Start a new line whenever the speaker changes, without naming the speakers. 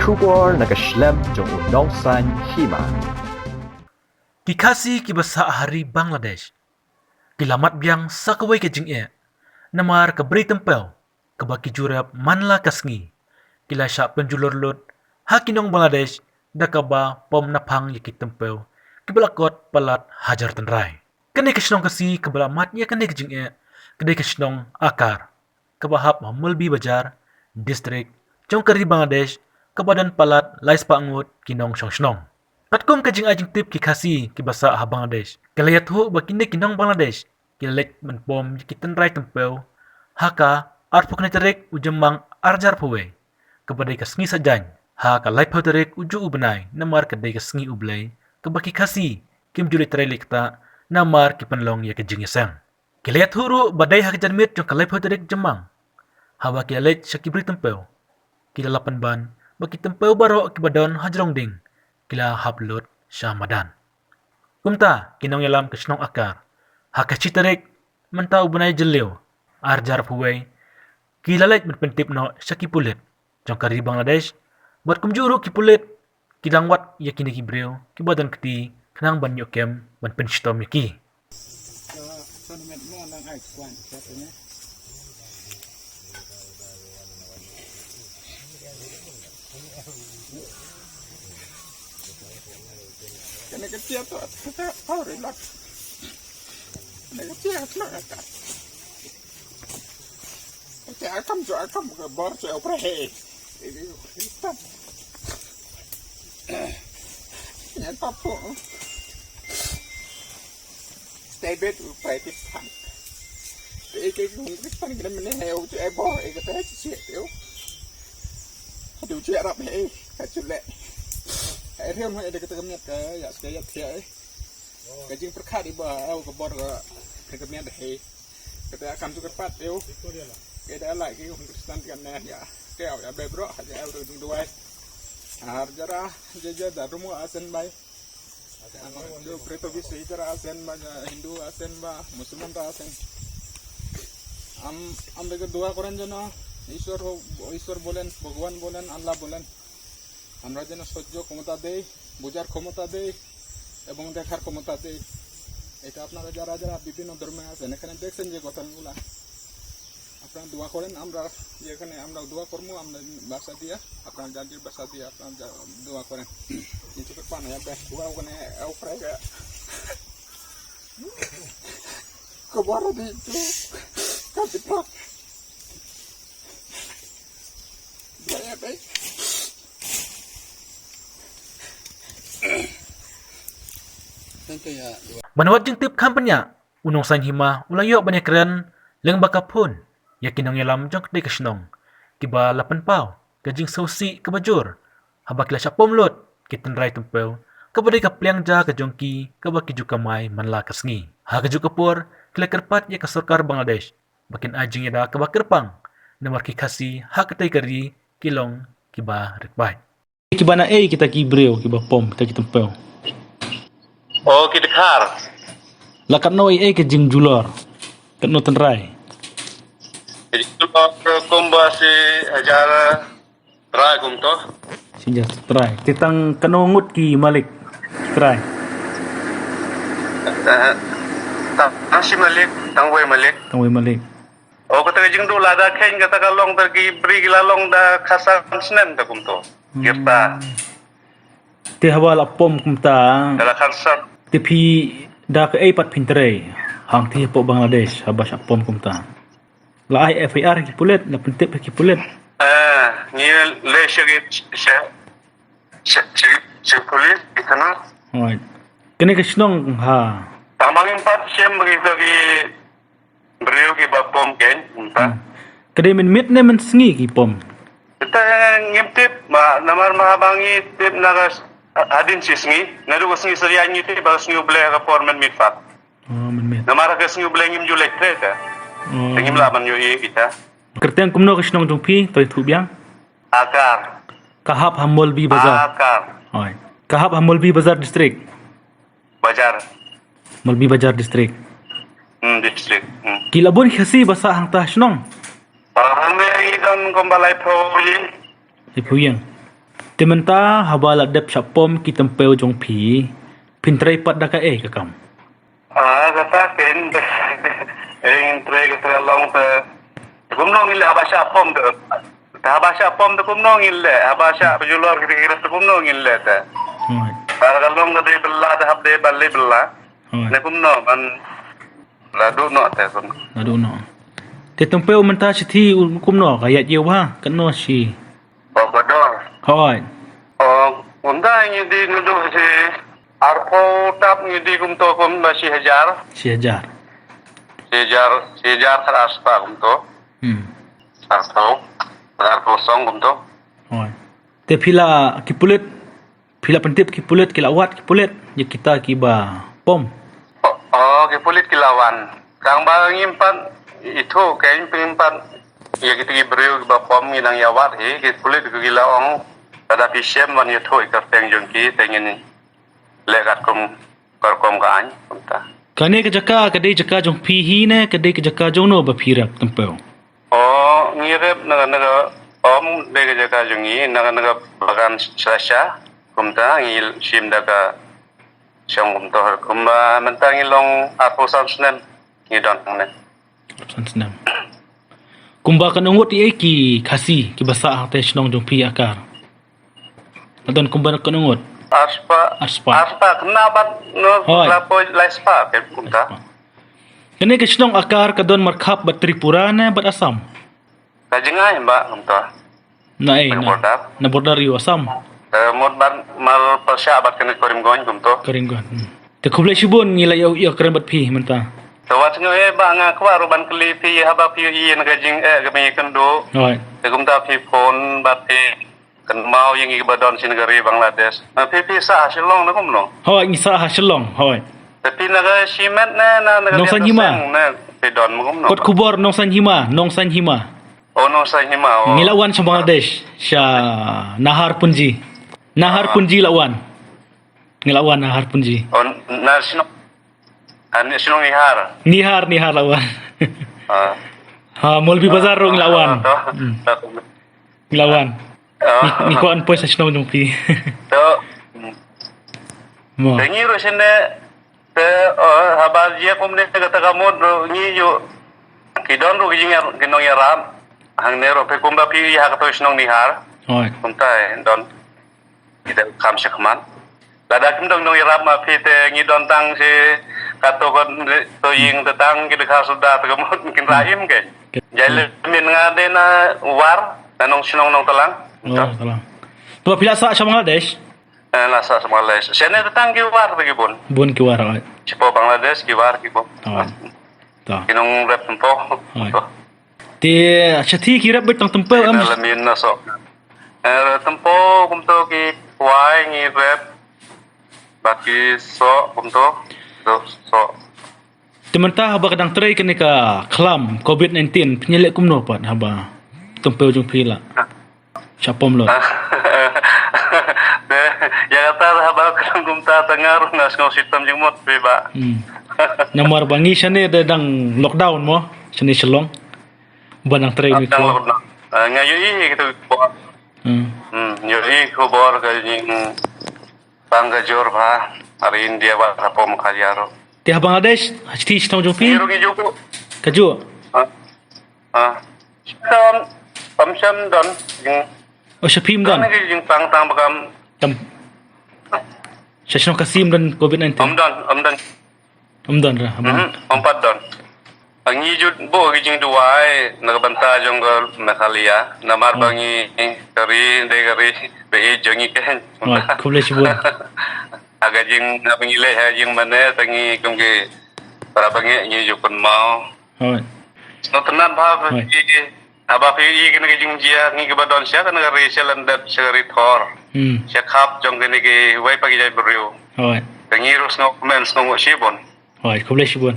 kubor nakaslem jong unongsan hima.
Kikasi kibasa hari Bangladesh. Kilamat biang sakaway ke jing namar ke beri tempel ke baki jurap manla kasngi. Kila syak penjulur lut hakinong Bangladesh dakaba pom napang yaki tempel kibalakot palat hajar tenrai. Kene kesenong kasi kebalamat ya kene ke jing kene kesenong akar kebahap mulbi bajar distrik jong kari Bangladesh kebadan palat lais pangut kinong song. Patkum kajing ajing tip kikasi kibasa ah Bangladesh. Kalayat ho bakinde kinong Bangladesh. Kilek menpom kitenrai tempel. Haka arpuk neterek ujemang arjar puwe. Kebadai kasngi sajan. Haka lai poterek uju ubenai. Namar kedai kasngi ublay. Kebaki kasi kim juli terelik ta. Namar kipenlong ya kajing yasang. Kilayat huru badai hak janmit jong kalai poterek jemang. Hawa kilayat syakibri tempel. Kilalapan ban. Baki tempel baro kibadon hajrong ding. Kila hablut Syamadan. Kumta kinong yalam kesenong akar. Haka citarik mentau bunai jeliu. Arjar puway. Kila lait menpentip no syakipulit. Jong kari Bangladesh. Buat kumjuru kipulit. Kilang wat ya kini kibriu. Kibadan keti. Kenang ban yokem. Ban penstom yaki.
Kena kecil tu, kita tahu relak. Kena kecil tu kan. Kecil akam ke bor tu operasi. Kita. Yang tapu. Stay bed operasi pan. Ikut kita ni kena meneheu tu bor, ikut tu tu. Aduh cerap ni, kaculek. Riam hai ada kemit ke ya sekaya thia kajing perkhat iba au ke bor ke kemit he kata akan tu kepat eu ke dah lai ke Kristen kan ya ke ya bebro haja au tu duai har jara jeje da rumu asen bai do preto bisi jara asen ba Hindu asen ba Muslim ta asen am de dua koran jana ईश्वर बोलें भगवान बोलें अल्लाह बोलें আমরা যেন সহ্য ক্ষমতা দেই বোঝার ক্ষমতা দেই এবং দেখার ক্ষমতা দেই এটা আপনারা যারা যারা বিভিন্ন ধর্মে আছেন এখানে দেখছেন যে কথাগুলো আপনারা দোয়া করেন আমরা যেখানে আমরা দোয়া করব আমরা ভাষা দিয়ে আপনারা জাতির ভাষা দিয়ে আপনারা দোয়া করেন কিছু পান ya বে দোয়া ওখানে ওপরে কবর দিতে কাটিপাক ya বে
Manawat jeng tip kampanya. Unong san hima ulang yok banyak keren leng bakapun. Yakin ang yalam jong kedai kesenong. Kiba lapan pau. Kajing sausi kebajur. Habak kila syapom lot. Kiten rai tempel. Kabadai kapliang ja kajongki. Kabaki juga mai manla kasngi. Ha kajuk kapur. Kila kerpat ya kasorkar Bangladesh. Bakin ajing yada kabakirpang. Namar kikasi ha ketai kari. Kilong kiba rikbay. Kiba na kita kibreo. Kiba pom kita kitempel.
Oh, kita kar.
Lakat noi ke jing julor. Kat no tenrai.
Jadi kalau komba si ajar try kum to.
Sinja try. Titang kanongut ki Malik. Try.
Nasi Malik, tangway Malik.
Tangway Malik.
Oh, kata jing do lada kain kata kalong tergi beri gilalong da kasan senen ta kum to. Kirta.
Te hawal apom kumta.
Dalam kasan.
Tepi dah ke pat pintere. Hang ti po Bangladesh habas apom kumta. La ai FIR ki pulet, la pentip ki pulet.
Ni le syagit se pulit itana.
Right. Kene kesenong ha.
Tamangin pat sem begitu ki beriu ki bapom ken.
Kede min mit ne men sngi ki pom.
Kita ngimtip namar mahabangi tip nagas adin sisngi naru kasngi seriangi ti basngi uble ka formen mitfat
Men mit.
namara kasngi uble ngim julek treta ngim laban yo kita
Kerteng kumno kesenong jongpi toy thu biang.
akar
Kahap Hamolbi Bazar.
akar
Right. Kahap Hamolbi Bazar district.
bajar
Molbi Bazar district.
district
Kilabun khasi basa hang ta snong.
Parang may idan kumbalay po yun
Ipuyang. Tementa habala dep sapom ki tempeu jong pi. Pintrai pat da ka kakam.
Kata kin entre kita long te kumnong illa habasha pom de habasha pom de kumnong illa habasha pejulur kira-kira kumnong illa ta
Alright.
para kalong de bella de habde balle bella ne
Alright.
kumnong an la do no ta kun
Nadu no. Te tempeu menta sithi kumno kayat ye wa kano si.
bodor
Alright.
unda ni di nudu si arpo tap ni di kumto kum masih hajar
Si ajar.
sejar keras pak kumto arpo song kumto
Alright. Te pila kipulit pentip kipulit kilawat kipulit je kita kiba pom.
ke pulit kilawan kang ba ngimpan itu kain pengimpan ya kita beriu ba pom nginang yawat ke pulit ke gilaong ada pisem wan itu ikar teng jongki tengin lekat kum korkom ka an kumta
Kane ke jaka kadai jaka jong pi hi ne kadai ke jaka jong no ba pirap tempeu.
ngirep naga om bega jaka jongi naga bagan sasha kumta ngil sim daga siang kumto kumba mentang ilong apo samsnem ngidon ne
San senam. Kumba kan ungut i ki khasi ki basa te snong jong pi akar. Adon kumba kan ungut.
Aspa kenabat no
Hoi.
lapo laispa ke kumta
Kane ke snong akar kadon markhap bat Tripura ne bat Assam.
kajengai mbak kumta
Na
Bordar.
na bordar yu Assam.
mod ban mal persya bat kene korim gon kumto
Karinggon. Te kublai shibun ngila yo keren bat pi menta.
tawat ngoe ba nga kwa ruban kelipi haba pi ien gajing gami kendo
Alright.
kumta pi phone bat pi kan mau yang ibadon sin negeri Bangladesh pi sa silong na kumno
Hoi ngisa ha shalong. Hoi.
tapi naga simet na naga
Nong San Hima.
na pi don mo kumno
Kot kubor nong san hima.
no San Hima
Ngilawan sa Bangladesh siya Nahar Punji. Nahar Punji lawan. Ngilawan Nahar Punji.
na sinong ihar
Nihar lawan. Ha Molbi Bazar ro ngilawan. Ngilawan. Ni ko an po sa snow jong pi.
to
Mo.
ngiro sinde te haba je kumne kata kamu ngi yo kidon ro ginong yaram hang nero pe kumba pi ha ka to sinong nihar
Hoi.
kumta don kita kam sekman lada kim dong yaram ma pi te ngi don tang si kato kon to ying te tang kita ka sudah te kamu mungkin rahim ke jale min ngade na war nanong sinong nong telang
Oh, salah. Tuwa pila sa Bangladesh.
nasa sa Malaysia sene te tang ki war te gibon
Bun ki war right.
sipo Bangladesh ki war ki bo
Ta.
kinong rep tempo
Ti chati ki rap betang tempe am.
alamin na so tempo kumto ki kuai ngi rep baki so kumto so
Tementa haba kadang try kene ka klam COVID-19 penyelek kumno pat haba tempe ujung pila. Siapom lo.
ya kata haba kang kumta tangaru nas ngau sistem jeng mot beba
Namar bangi sane dadang lockdown mo. Sane selong. Banang try ni ko.
ngayu i gitu nyuri ko bor ka jing bangga jor ba hari India ba rapom kajaro
Ti Bangladesh hati stong ujung pi.
ngiru ngi juku
Kaju.
Sam pamsam don jing
O syapim dan.
Kan jing pang tang bagam
Tam. Syasno kasim dan COVID-19.
omdan
Ra.
ompat don ang yujud bo jing duai nagbanta jong mekalia namar bangi kari be jongi ken
Oh, kublai sibun.
aga jing napingile ha jing mane tangi kumge para bangi nyujud pun mau
Hoi.
no tenan ba
Hoi.
aba pi kene jing jia ngi badon sia kan ngari selandat segari thor sia khap jong kene ke wai pagi jai beriu
Hoi.
tangi rus no men no sibon
Hoi, kublai sibun.